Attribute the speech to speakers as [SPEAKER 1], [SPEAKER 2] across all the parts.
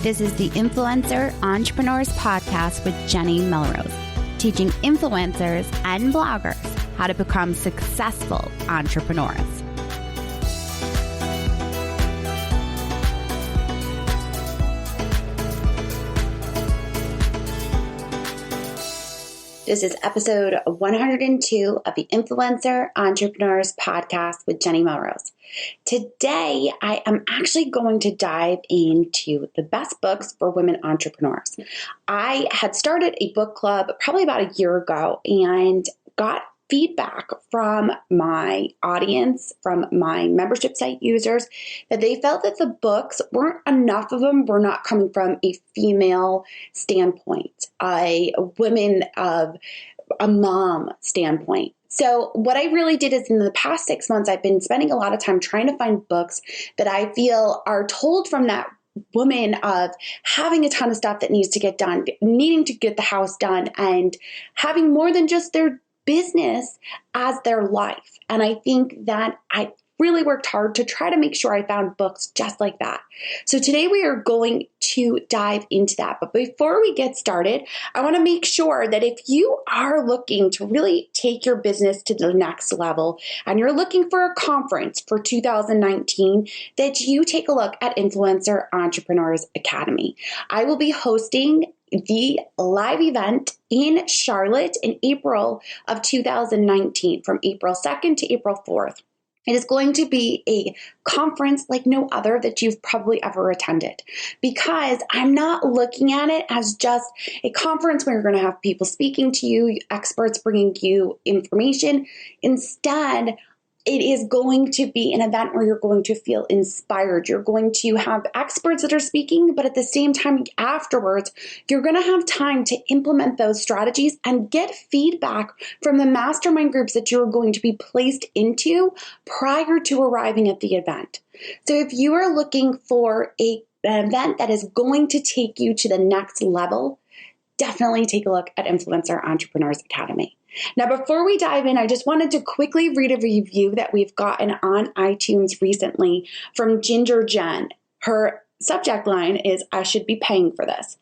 [SPEAKER 1] This is the Influencer Entrepreneurs Podcast with Jenny Melrose, teaching influencers and bloggers how to become successful entrepreneurs. This is episode 102 of the Influencer Entrepreneurs Podcast with Jenny Melrose. Today, I am actually going to dive into the best books for women entrepreneurs. I had started a book club probably about a year ago and got feedback from my audience, from my membership site users, that they felt that the books weren't enough of them were not coming from a female standpoint, a women of a mom standpoint. So what I really did is in the past 6 months, I've been spending a lot of time trying to find books that I feel are told from that woman of having a ton of stuff that needs to get done, needing to get the house done, and having more than just their business as their life. And I think that I really worked hard to try to make sure I found books just like that. So today we are going to dive into that. But before we get started, I want to make sure that if you are looking to really take your business to the next level and you're looking for a conference for 2019, that you take a look at Influencer Entrepreneurs Academy. I will be hosting the live event in Charlotte in April of 2019, from April 2nd to April 4th. It is going to be a conference like no other that you've probably ever attended, because I'm not looking at it as just a conference where you're going to have people speaking to you, experts bringing you information. Instead, it is going to be an event where you're going to feel inspired. You're going to have experts that are speaking, but at the same time, afterwards, you're going to have time to implement those strategies and get feedback from the mastermind groups that you're going to be placed into prior to arriving at the event. So if you are looking for an event that is going to take you to the next level, definitely take a look at Influencer Entrepreneurs Academy. Now, before we dive in, I just wanted to quickly read a review that we've gotten on iTunes recently from Ginger Jen. Her subject line is, "I should be paying for this."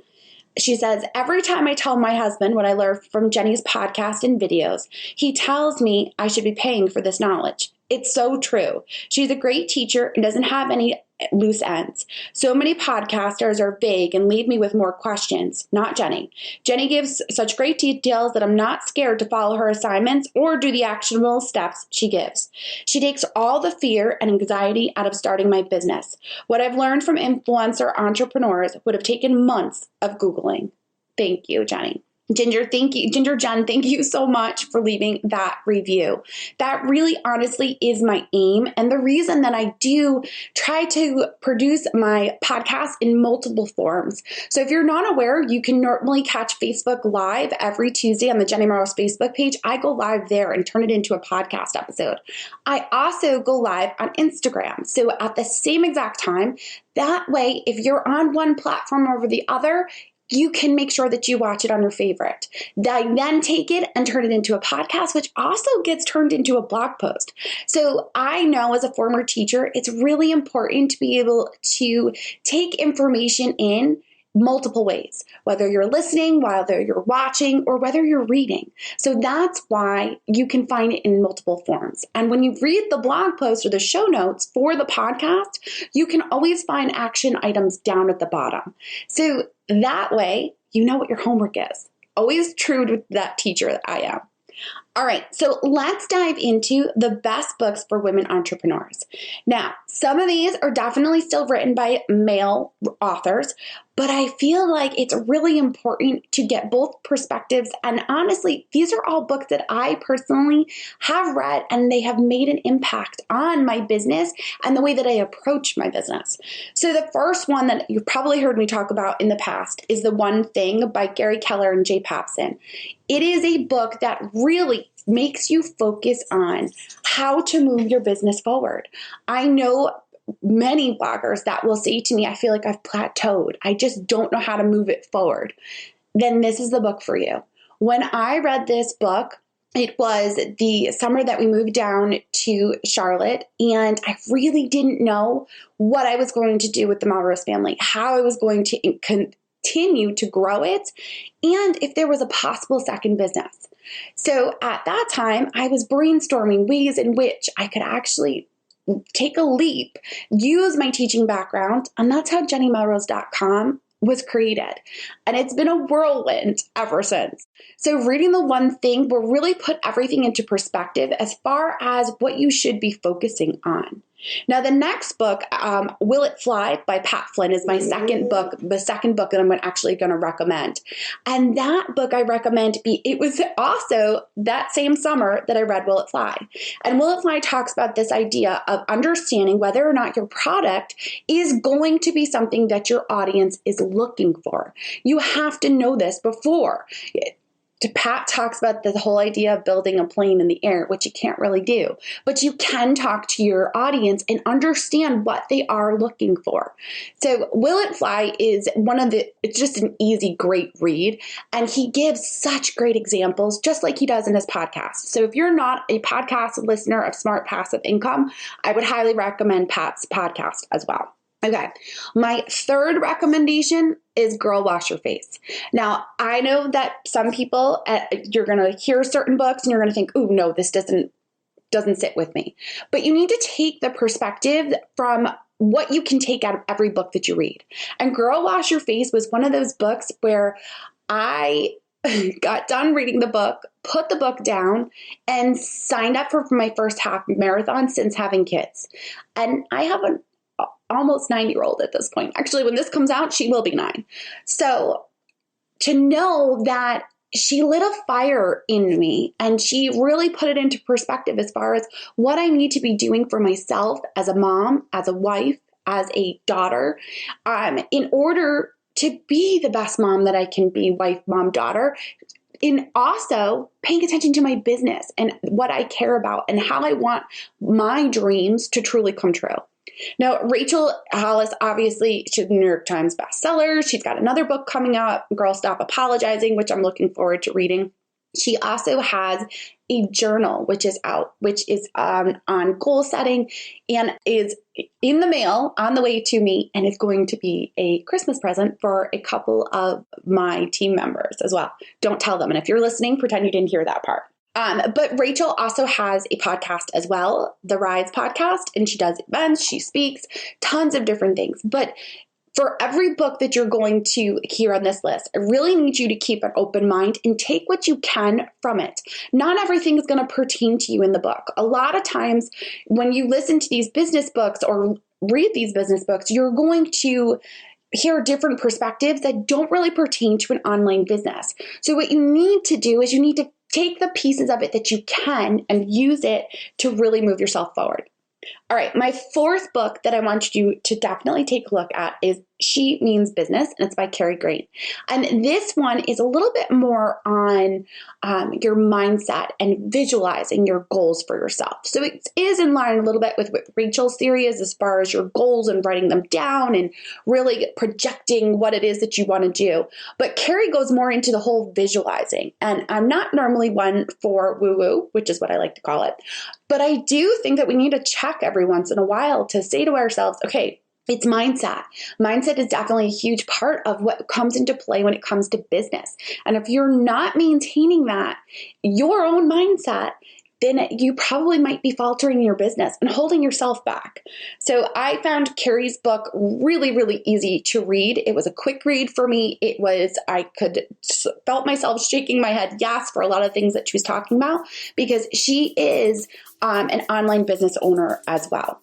[SPEAKER 1] She says, "Every time I tell my husband what I learned from Jenny's podcast and videos, he tells me I should be paying for this knowledge. It's so true. She's a great teacher and doesn't have any loose ends. So many podcasters are vague and leave me with more questions. Not Jenny. Jenny gives such great details that I'm not scared to follow her assignments or do the actionable steps she gives. She takes all the fear and anxiety out of starting my business. What I've learned from influencer entrepreneurs would have taken months of Googling." Thank you, Jenny. Ginger Jen, thank you so much for leaving that review. That really honestly is my aim, and the reason that I do try to produce my podcast in multiple forms. So if you're not aware, you can normally catch Facebook Live every Tuesday on the Jenny Melrose Facebook page. I go live there and turn it into a podcast episode. I also go live on Instagram. So at the same exact time, that way, if you're on one platform over the other, you can make sure that you watch it on your favorite. I then take it and turn it into a podcast, which also gets turned into a blog post. So I know as a former teacher, it's really important to be able to take information in multiple ways, whether you're listening, whether you're watching, or whether you're reading. So that's why you can find it in multiple forms. And when you read the blog post or the show notes for the podcast, you can always find action items down at the bottom. So that way, you know what your homework is. Always true to that teacher that I am. All right, so let's dive into the best books for women entrepreneurs. Now, some of these are definitely still written by male authors, but I feel like it's really important to get both perspectives. And honestly, these are all books that I personally have read, and they have made an impact on my business and the way that I approach my business. So the first one that you've probably heard me talk about in the past is The One Thing by Gary Keller and Jay Pappson. It is a book that really makes you focus on how to move your business forward. I know many bloggers that will say to me, I feel like I've plateaued. I just don't know how to move it forward. Then this is the book for you. When I read this book, it was the summer that we moved down to Charlotte, and I really didn't know what I was going to do with the Melrose family, how I was going to continue to grow it, and if there was a possible second business. So at that time, I was brainstorming ways in which I could actually take a leap, use my teaching background, and that's how JennyMelrose.com was created. And it's been a whirlwind ever since. So reading The One Thing will really put everything into perspective as far as what you should be focusing on. Now, the next book, Will It Fly by Pat Flynn, is my second book, the second book that I'm actually going to recommend. And that book I recommend, it was also that same summer that I read Will It Fly. And Will It Fly talks about this idea of understanding whether or not your product is going to be something that your audience is looking for. You have to know this before. Pat talks about the whole idea of building a plane in the air, which you can't really do, but you can talk to your audience and understand what they are looking for. So Will It Fly is it's just an easy, great read. And he gives such great examples, just like he does in his podcast. So if you're not a podcast listener of Smart Passive Income, I would highly recommend Pat's podcast as well. Okay, my third recommendation is Girl Wash Your Face. Now, I know that some people, you're going to hear certain books and you're going to think, "Ooh, no, this doesn't sit with me." But you need to take the perspective from what you can take out of every book that you read. And Girl Wash Your Face was one of those books where I got done reading the book, put the book down, and signed up for my first half marathon since having kids. And I have an almost 9-year-old at this point. Actually, when this comes out, she will be 9. So to know that she lit a fire in me and she really put it into perspective as far as what I need to be doing for myself as a mom, as a wife, as a daughter, in order to be the best mom that I can be, wife, mom, daughter, in also paying attention to my business and what I care about and how I want my dreams to truly come true. Now, Rachel Hollis, obviously, she's a New York Times bestseller. She's got another book coming out, Girl Stop Apologizing, which I'm looking forward to reading. She also has a journal, which is out, which is on goal setting and is in the mail on the way to me, and is going to be a Christmas present for a couple of my team members as well. Don't tell them. And if you're listening, pretend you didn't hear that part. But Rachel also has a podcast as well, the Rise podcast, and she does events, she speaks, tons of different things. But for every book that you're going to hear on this list, I really need you to keep an open mind and take what you can from it. Not everything is going to pertain to you in the book. A lot of times when you listen to these business books or read these business books, you're going to hear different perspectives that don't really pertain to an online business. So what you need to do is you need to take the pieces of it that you can and use it to really move yourself forward. All right, my fourth book that I want you to definitely take a look at is She Means Business, and it's by Carrie Green. And this one is a little bit more on your mindset and visualizing your goals for yourself. So it is in line a little bit with what Rachel's theory is as far as your goals and writing them down and really projecting what it is that you want to do. But Carrie goes more into the whole visualizing. And I'm not normally one for woo-woo, which is what I like to call it. But I do think that we need to check every once in a while to say to ourselves, okay, it's mindset. Mindset is definitely a huge part of what comes into play when it comes to business. And if you're not maintaining that, your own mindset, then you probably might be faltering your business and holding yourself back. So I found Carrie's book really, really easy to read. It was a quick read for me. Felt myself shaking my head yes for a lot of things that she was talking about, because she is an online business owner as well.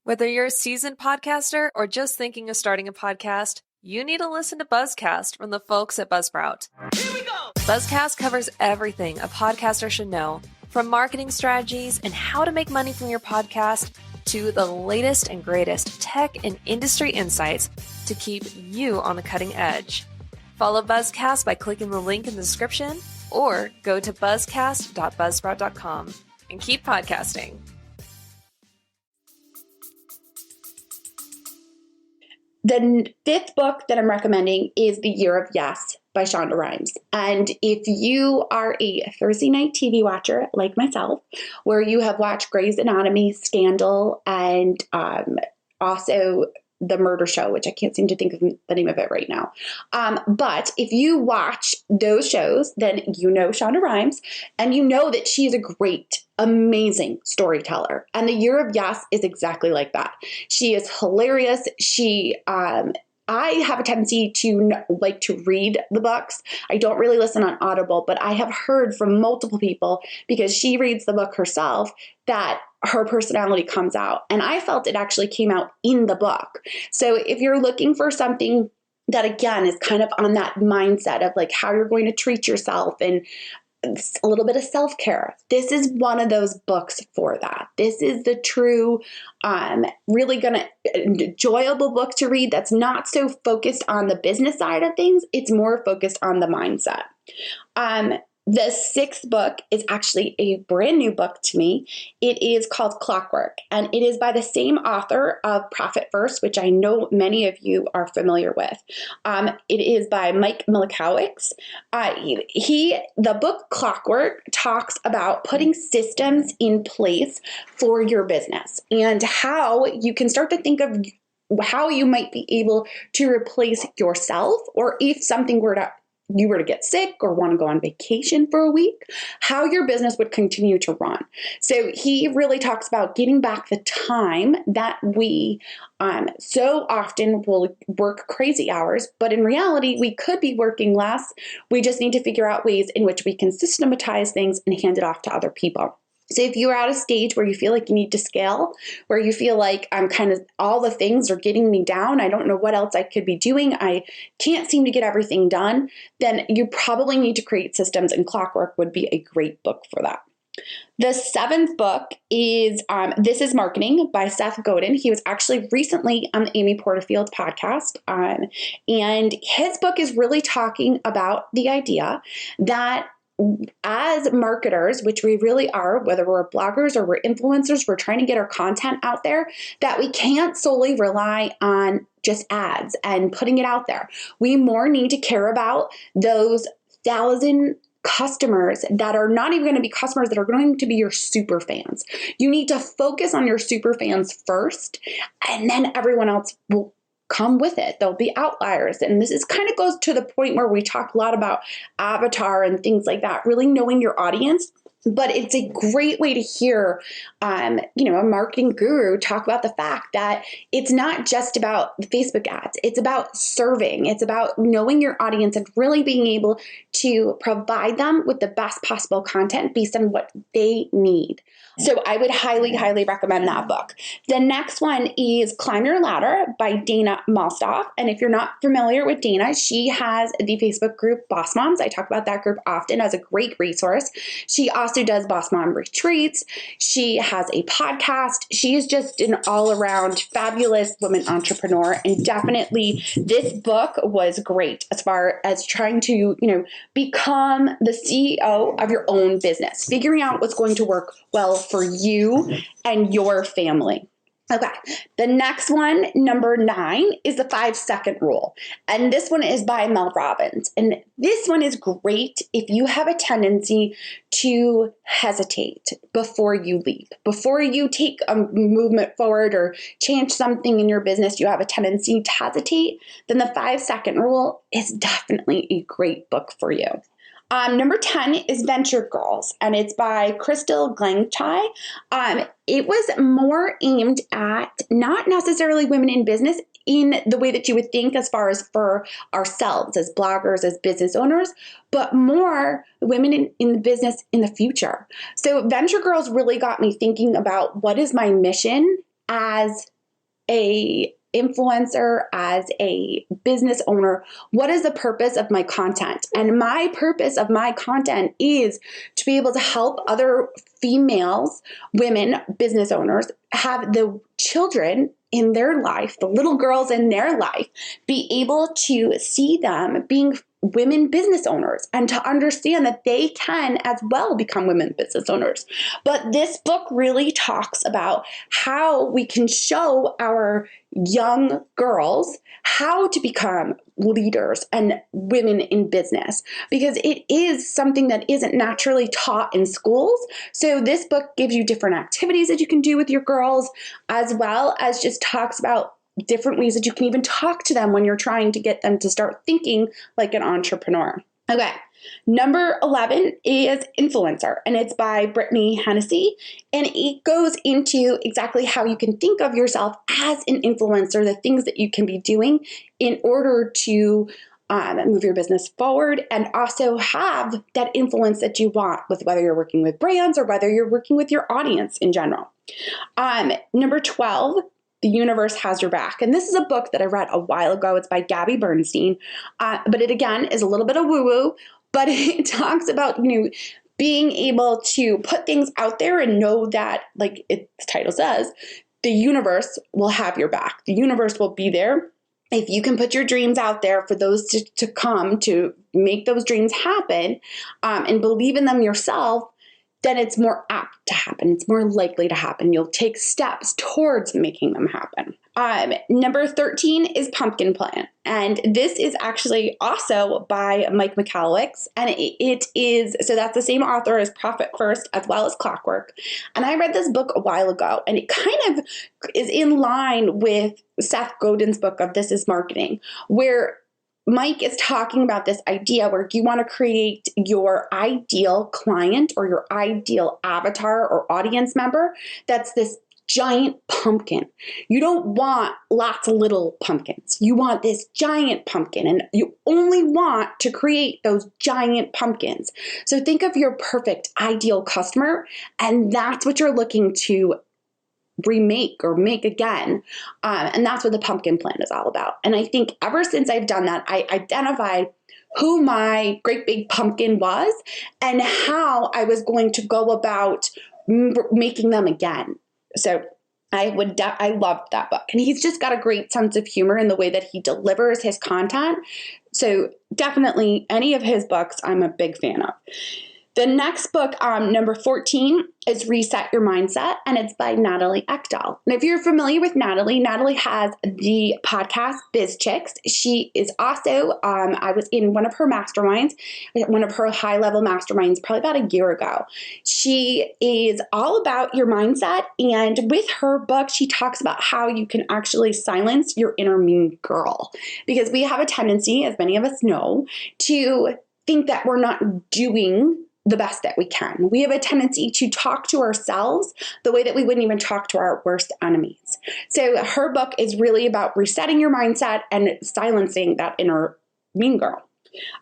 [SPEAKER 2] Whether you're a seasoned podcaster or just thinking of starting a podcast, you need to listen to Buzzcast from the folks at Buzzsprout. Here we go! Buzzcast covers everything a podcaster should know, from marketing strategies and how to make money from your podcast to the latest and greatest tech and industry insights to keep you on the cutting edge. Follow Buzzcast by clicking the link in the description or go to buzzcast.buzzsprout.com. and keep podcasting.
[SPEAKER 1] The fifth book that I'm recommending is The Year of Yes by Shonda Rhimes. And if you are a Thursday night TV watcher like myself, where you have watched Grey's Anatomy, Scandal, and also The Murder Show, which I can't seem to think of the name of it right now. But if you watch those shows, then you know Shonda Rhimes, and you know that she is a great, amazing storyteller. And The Year of Yes is exactly like that. She is hilarious. I have a tendency to like to read the books. I don't really listen on Audible, but I have heard from multiple people, because she reads the book herself, that her personality comes out. And I felt it actually came out in the book. So if you're looking for something that, again, is kind of on that mindset of like how you're going to treat yourself and a little bit of self-care, this is one of those books for that. This is the true, really enjoyable book to read that's not so focused on the business side of things. It's more focused on the mindset. The sixth book is actually a brand new book to me. It is called Clockwork, and it is by the same author of Profit First, which I know many of you are familiar with. It is by Mike Milakowicz. The book Clockwork talks about putting systems in place for your business and how you can start to think of how you might be able to replace yourself, or if something you were to get sick or want to go on vacation for a week, how your business would continue to run. So he really talks about getting back the time that we so often will work crazy hours, but in reality, we could be working less. We just need to figure out ways in which we can systematize things and hand it off to other people. So if you're at a stage where you feel like you need to scale, where you feel like I'm kind of all the things are getting me down, I don't know what else I could be doing, I can't seem to get everything done, then you probably need to create systems, and Clockwork would be a great book for that. The seventh book is This is Marketing by Seth Godin. He was actually recently on the Amy Porterfield podcast. And his book is really talking about the idea that as marketers, which we really are, whether we're bloggers or we're influencers, we're trying to get our content out there, that we can't solely rely on just ads and putting it out there. We more need to care about those 1,000 customers that are not even going to be customers, that are going to be your super fans. You need to focus on your super fans first, and then everyone else will come with it. There'll be outliers. And this is kind of goes to the point where we talk a lot about avatar and things like that, really knowing your audience. But it's a great way to hear, a marketing guru talk about the fact that it's not just about the Facebook ads. It's about serving. It's about knowing your audience and really being able to provide them with the best possible content based on what they need. So I would highly, highly recommend that book. The next one is Climb Your Ladder by Dana Malstoff. And if you're not familiar with Dana, she has the Facebook group Boss Moms. I talk about that group often as a great resource. She also does Boss Mom retreats. She has a podcast. She is just an all-around fabulous woman entrepreneur. And definitely this book was great as far as trying to, become the CEO of your own business, figuring out what's going to work well for you and your family. Okay, the next one, number 9, is the 5-second rule. And this one is by Mel Robbins. And this one is great if you have a tendency to hesitate before you leap. Before you take a movement forward or change something in your business, you have a tendency to hesitate, then the 5-second rule is definitely a great book for you. Number 10 is Venture Girls, and it's by Crystal Glengchai. It was more aimed at not necessarily women in business in the way that you would think as far as for ourselves as bloggers, as business owners, but more women in the business in the future. So Venture Girls really got me thinking about what is my mission as a influencer, as a business owner. What is the purpose of my content? And my purpose of my content is to be able to help other females, women, business owners have the children in their life, the little girls in their life, be able to see them being women business owners and to understand that they can as well become women business owners. But this book really talks about how we can show our young girls how to become leaders and women in business, because it is something that isn't naturally taught in schools. So this book gives you different activities that you can do with your girls, as well as just talks about different ways that you can even talk to them when you're trying to get them to start thinking like an entrepreneur. Okay, number 11 is Influencer, and it's by Brittany Hennessy, and it goes into exactly how you can think of yourself as an influencer, the things that you can be doing in order to move your business forward and also have that influence that you want, with whether you're working with brands or whether you're working with your audience in general. Number 12, The Universe Has Your Back. And this is a book that I read a while ago. It's by Gabby Bernstein. But it, again, is a little bit of woo-woo, but it talks about, being able to put things out there and know that, like the title says, the universe will have your back. The universe will be there. If you can put your dreams out there for those to come, to make those dreams happen, and believe in them yourself, then it's more apt to happen. It's more likely to happen. You'll take steps towards making them happen. Number 13 is Pumpkin Plan. And this is actually also by Mike Michalowicz. And it is, so that's the same author as Profit First as well as Clockwork. And I read this book a while ago, and it kind of is in line with Seth Godin's book of This Is Marketing, where Mike is talking about this idea where you want to create your ideal client or your ideal avatar or audience member that's this giant pumpkin. You don't want lots of little pumpkins. You want this giant pumpkin, and you only want to create those giant pumpkins. So think of your perfect ideal customer, and that's what you're looking to remake or make again. And that's what the Pumpkin Plan is all about. And I think ever since I've done that, I identified who my great big pumpkin was and how I was going to go about making them again. So I loved that book. And he's just got a great sense of humor in the way that he delivers his content. So definitely any of his books I'm a big fan of. The next book, number 14, is Reset Your Mindset, and it's by Natalie Ekdahl. And if you're familiar with Natalie has the podcast Biz Chicks. She is also, I was in one of her masterminds, one of her high-level masterminds probably about a year ago. She is all about your mindset, and with her book, she talks about how you can actually silence your inner mean girl. Because we have a tendency, as many of us know, to think that we're not doing the best that we can. We have a tendency to talk to ourselves the way that we wouldn't even talk to our worst enemies. So her book is really about resetting your mindset and silencing that inner mean girl.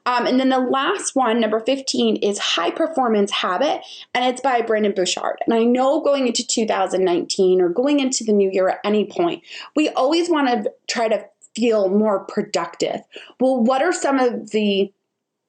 [SPEAKER 1] And then the last one, number 15, is High Performance Habit, and it's by Brendon Burchard. And I know going into 2019 or going into the new year at any point, we always want to try to feel more productive. Well, what are some of the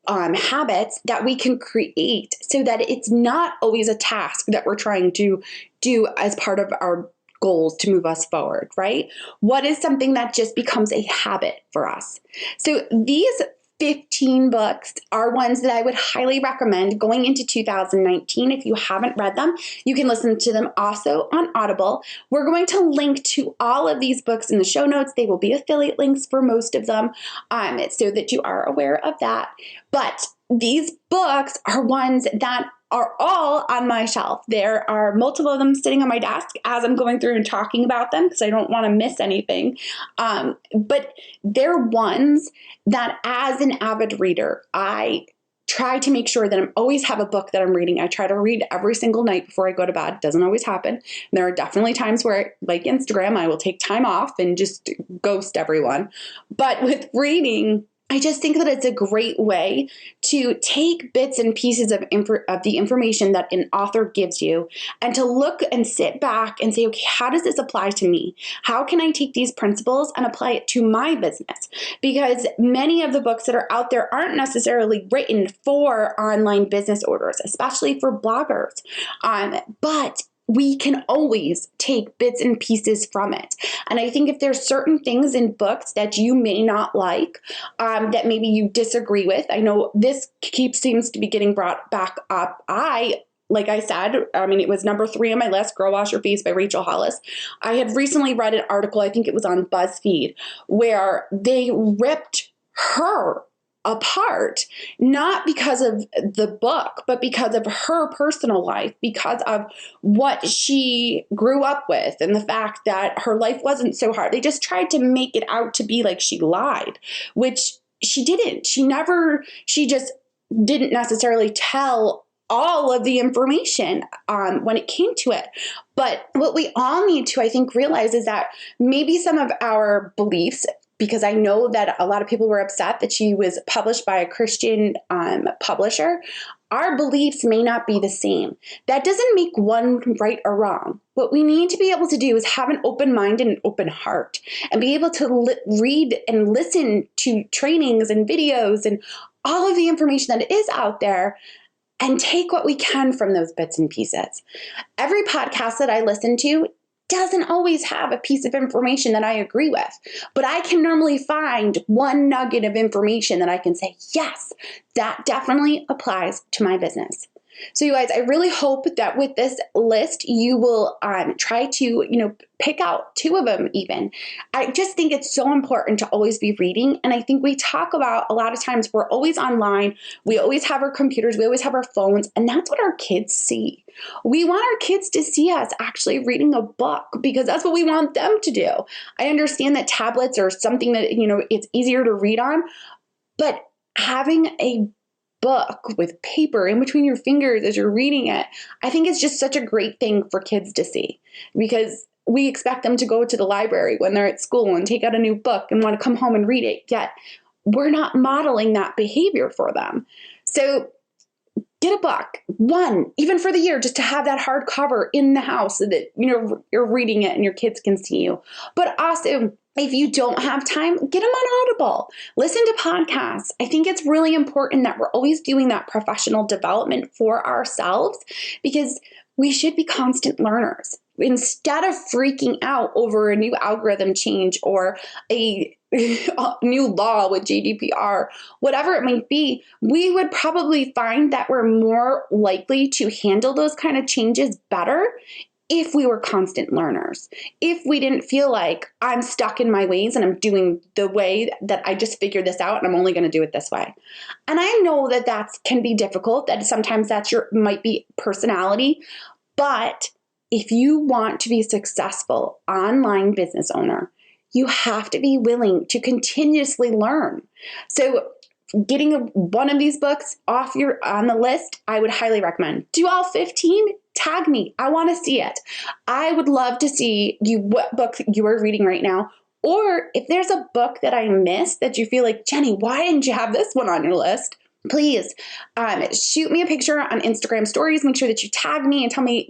[SPEAKER 1] habits that we can create so that it's not always a task that we're trying to do as part of our goals to move us forward, right? What is something that just becomes a habit for us? So these 15 books are ones that I would highly recommend going into 2019. If you haven't read them, you can listen to them also on Audible. We're going to link to all of these books in the show notes. They will be affiliate links for most of them, so that you are aware of that. But these books are ones that are all on my shelf. There are multiple of them sitting on my desk as I'm going through and talking about them because I don't want to miss anything. But they're ones that as an avid reader, I try to make sure that I always have a book that I'm reading. I try to read every single night before I go to bed. It doesn't always happen. And there are definitely times where, like Instagram, I will take time off and just ghost everyone. But with reading, I just think that it's a great way to take bits and pieces of the information that an author gives you and to look and sit back and say, okay, how does this apply to me? How can I take these principles and apply it to my business? Because many of the books that are out there aren't necessarily written for online business owners, especially for bloggers. But we can always take bits and pieces from it. And I think if there's certain things in books that you may not like, that maybe you disagree with, I know this seems to be getting brought back up. Like I said, it was number 3 on my list, Girl Wash Your Face by Rachel Hollis. I had recently read an article, I think it was on BuzzFeed, where they ripped her apart, not because of the book, but because of her personal life, because of what she grew up with and the fact that her life wasn't so hard. They just tried to make it out to be like she lied, which she didn't. She just didn't necessarily tell all of the information when it came to it. But what we all need to, I think, realize is that maybe some of our beliefs, because I know that a lot of people were upset that she was published by a Christian publisher, our beliefs may not be the same. That doesn't make one right or wrong. What we need to be able to do is have an open mind and an open heart and be able to read and listen to trainings and videos and all of the information that is out there and take what we can from those bits and pieces. Every podcast that I listen to doesn't always have a piece of information that I agree with, but I can normally find one nugget of information that I can say, yes, that definitely applies to my business. So you guys, I really hope that with this list, you will try to, pick out 2 of them even. I just think it's so important to always be reading. And I think we talk about a lot of times we're always online. We always have our computers. We always have our phones. And that's what our kids see. We want our kids to see us actually reading a book because that's what we want them to do. I understand that tablets are something that, it's easier to read on, but having a book with paper in between your fingers as you're reading it, I think it's just such a great thing for kids to see because we expect them to go to the library when they're at school and take out a new book and want to come home and read it, yet we're not modeling that behavior for them. So get a book, one, even for the year, just to have that hardcover in the house so that, you're reading it and your kids can see you. But also, if you don't have time, get them on Audible. Listen to podcasts. I think it's really important that we're always doing that professional development for ourselves because we should be constant learners. Instead of freaking out over a new algorithm change or a new law with GDPR, whatever it might be, we would probably find that we're more likely to handle those kind of changes better if we were constant learners, if we didn't feel like I'm stuck in my ways and I'm doing the way that I just figured this out and I'm only going to do it this way. And I know that can be difficult, that sometimes that's might be personality, but if you want to be a successful online business owner, you have to be willing to continuously learn. So getting one of these books on the list, I would highly recommend. Do all 15? Tag me. I want to see it. I would love to see what book you are reading right now. Or if there's a book that I missed that you feel like, Jenny, why didn't you have this one on your list? Please shoot me a picture on Instagram stories. Make sure that you tag me and tell me,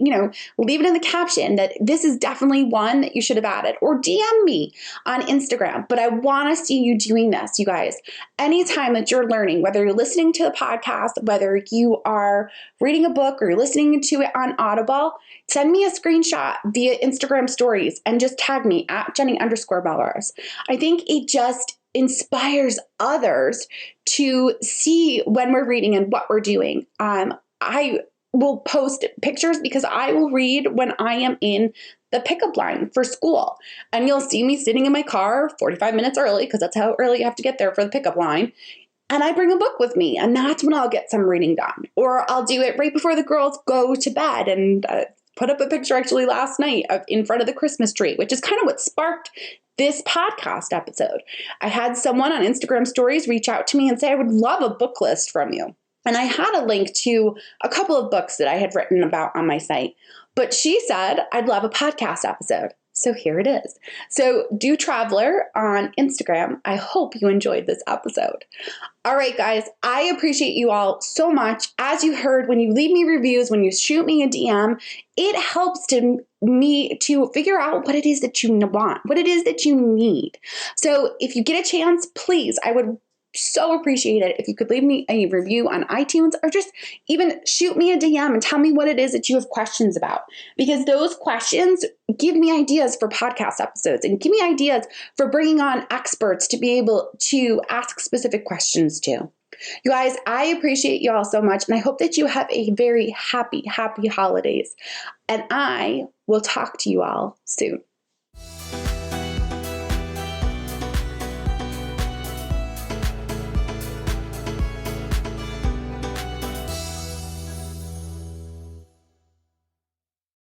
[SPEAKER 1] leave it in the caption that this is definitely one that you should have added, or DM me on Instagram. But I want to see you doing this, you guys. Anytime that you're learning, whether you're listening to the podcast, whether you are reading a book or you're listening to it on Audible, send me a screenshot via Instagram stories and just tag me at Jenny_Bellers. I think it just inspires others to see when we're reading and what we're doing. I will post pictures because I will read when I am in the pickup line for school. And you'll see me sitting in my car 45 minutes early because that's how early you have to get there for the pickup line. And I bring a book with me, and that's when I'll get some reading done. Or I'll do it right before the girls go to bed and put up a picture actually last night in front of the Christmas tree, which is kind of what sparked this podcast episode. I had someone on Instagram stories reach out to me and say, I would love a book list from you. And I had a link to a couple of books that I had written about on my site. But she said, I'd love a podcast episode. So here it is. So do Traveler on Instagram. I hope you enjoyed this episode. All right, guys, I appreciate you all so much. As you heard, when you leave me reviews, when you shoot me a DM, it helps me to figure out what it is that you want, what it is that you need. So if you get a chance, please, I would so appreciate it if you could leave me a review on iTunes or just even shoot me a DM and tell me what it is that you have questions about. Because those questions give me ideas for podcast episodes and give me ideas for bringing on experts to be able to ask specific questions to. You guys, I appreciate you all so much, and I hope that you have a very happy holidays. And I will talk to you all soon.